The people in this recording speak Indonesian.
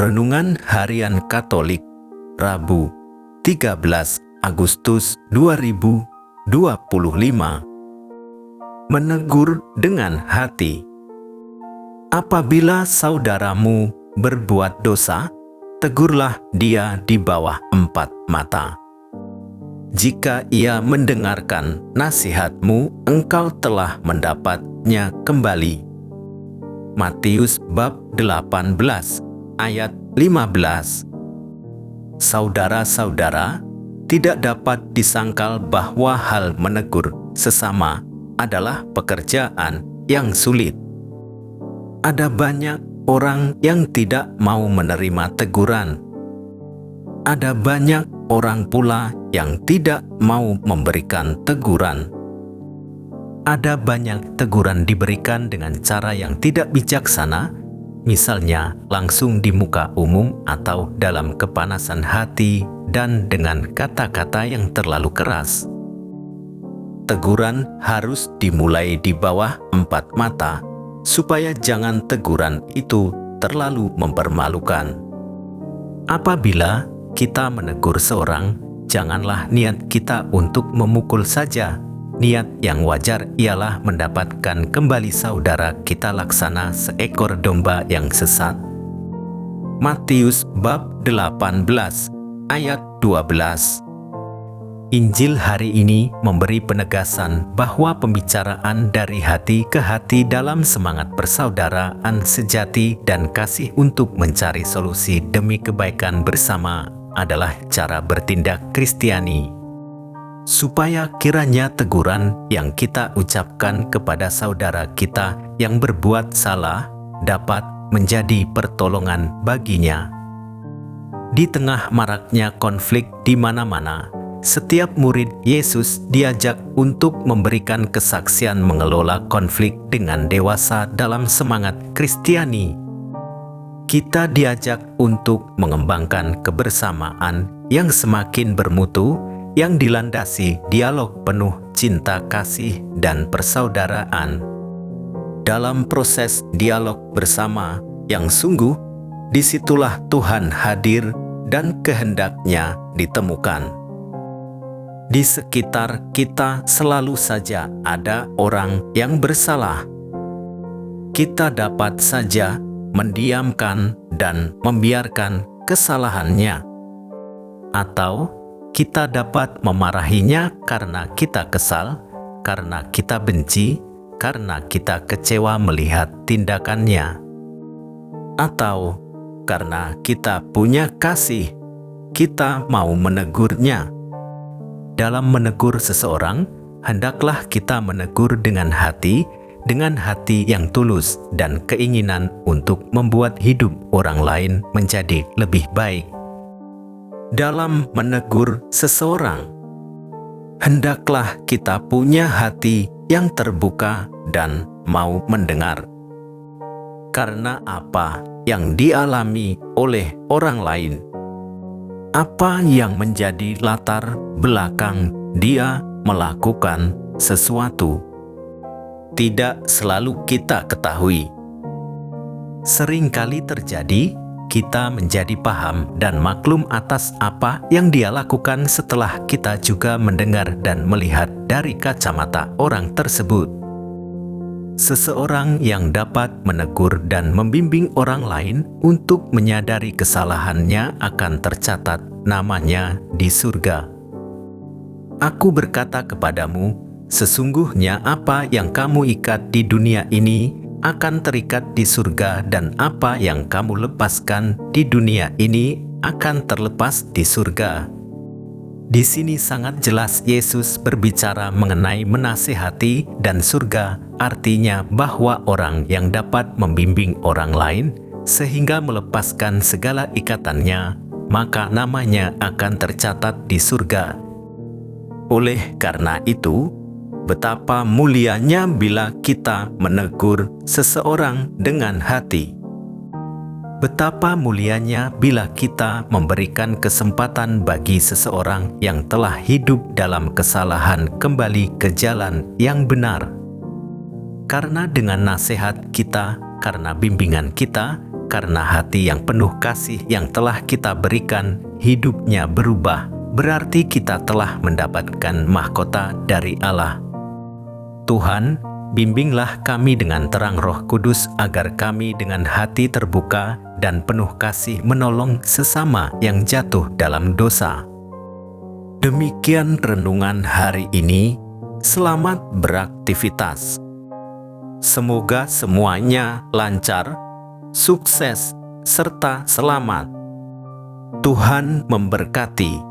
Renungan Harian Katolik, Rabu, 13 Agustus 2025. Menegur dengan hati. Apabila saudaramu berbuat dosa, tegurlah dia di bawah 4 mata. Jika ia mendengarkan nasihatmu, engkau telah mendapatnya kembali. Matius bab 18 ayat 15. Saudara-saudara, tidak dapat disangkal bahwa hal menegur sesama adalah pekerjaan yang sulit. Ada banyak orang yang tidak mau menerima teguran. Ada banyak orang pula yang tidak mau memberikan teguran. Ada banyak teguran diberikan dengan cara yang tidak bijaksana, misalnya langsung di muka umum atau dalam kepanasan hati dan dengan kata-kata yang terlalu keras. Teguran harus dimulai di bawah 4 mata, supaya jangan teguran itu terlalu mempermalukan. Apabila kita menegur seorang, janganlah niat kita untuk memukul saja. Niat yang wajar ialah mendapatkan kembali saudara kita laksana seekor domba yang sesat. Matius bab 18 ayat 12. Injil hari ini memberi penegasan bahwa pembicaraan dari hati ke hati dalam semangat persaudaraan sejati dan kasih untuk mencari solusi demi kebaikan bersama adalah cara bertindak Kristiani. Supaya kiranya teguran yang kita ucapkan kepada saudara kita yang berbuat salah dapat menjadi pertolongan baginya. Di tengah maraknya konflik di mana-mana, setiap murid Yesus diajak untuk memberikan kesaksian mengelola konflik dengan dewasa dalam semangat Kristiani. Kita diajak untuk mengembangkan kebersamaan yang semakin bermutu, yang dilandasi dialog penuh cinta kasih dan persaudaraan. Dalam proses dialog bersama yang sungguh, disitulah Tuhan hadir dan kehendak-Nya ditemukan. Di sekitar kita selalu saja ada orang yang bersalah. Kita dapat saja mendiamkan dan membiarkan kesalahannya, atau kita dapat memarahinya karena kita kesal, karena kita benci, karena kita kecewa melihat tindakannya, atau karena kita punya kasih, kita mau menegurnya. Dalam menegur seseorang, hendaklah kita menegur dengan hati yang tulus dan keinginan untuk membuat hidup orang lain menjadi lebih baik. Dalam menegur seseorang, hendaklah kita punya hati yang terbuka dan mau mendengar. Karena apa yang dialami oleh orang lain, apa yang menjadi latar belakang dia melakukan sesuatu, tidak selalu kita ketahui. Seringkali terjadi kita menjadi paham dan maklum atas apa yang dia lakukan setelah kita juga mendengar dan melihat dari kacamata orang tersebut. Seseorang yang dapat menegur dan membimbing orang lain untuk menyadari kesalahannya akan tercatat namanya di surga. Aku berkata kepadamu, sesungguhnya apa yang kamu ikat di dunia ini akan terikat di surga, dan apa yang kamu lepaskan di dunia ini akan terlepas di surga. Di sini sangat jelas Yesus berbicara mengenai menasihati dan surga, artinya bahwa orang yang dapat membimbing orang lain sehingga melepaskan segala ikatannya, maka namanya akan tercatat di surga. Oleh karena itu, betapa mulianya bila kita menegur seseorang dengan hati. Betapa mulianya bila kita memberikan kesempatan bagi seseorang yang telah hidup dalam kesalahan kembali ke jalan yang benar. Karena dengan nasihat kita, karena bimbingan kita, karena hati yang penuh kasih yang telah kita berikan, hidupnya berubah, berarti kita telah mendapatkan mahkota dari Allah. Tuhan, bimbinglah kami dengan terang Roh Kudus agar kami dengan hati terbuka dan penuh kasih menolong sesama yang jatuh dalam dosa. Demikian renungan hari ini. Selamat beraktivitas. Semoga semuanya lancar, sukses, serta selamat. Tuhan memberkati.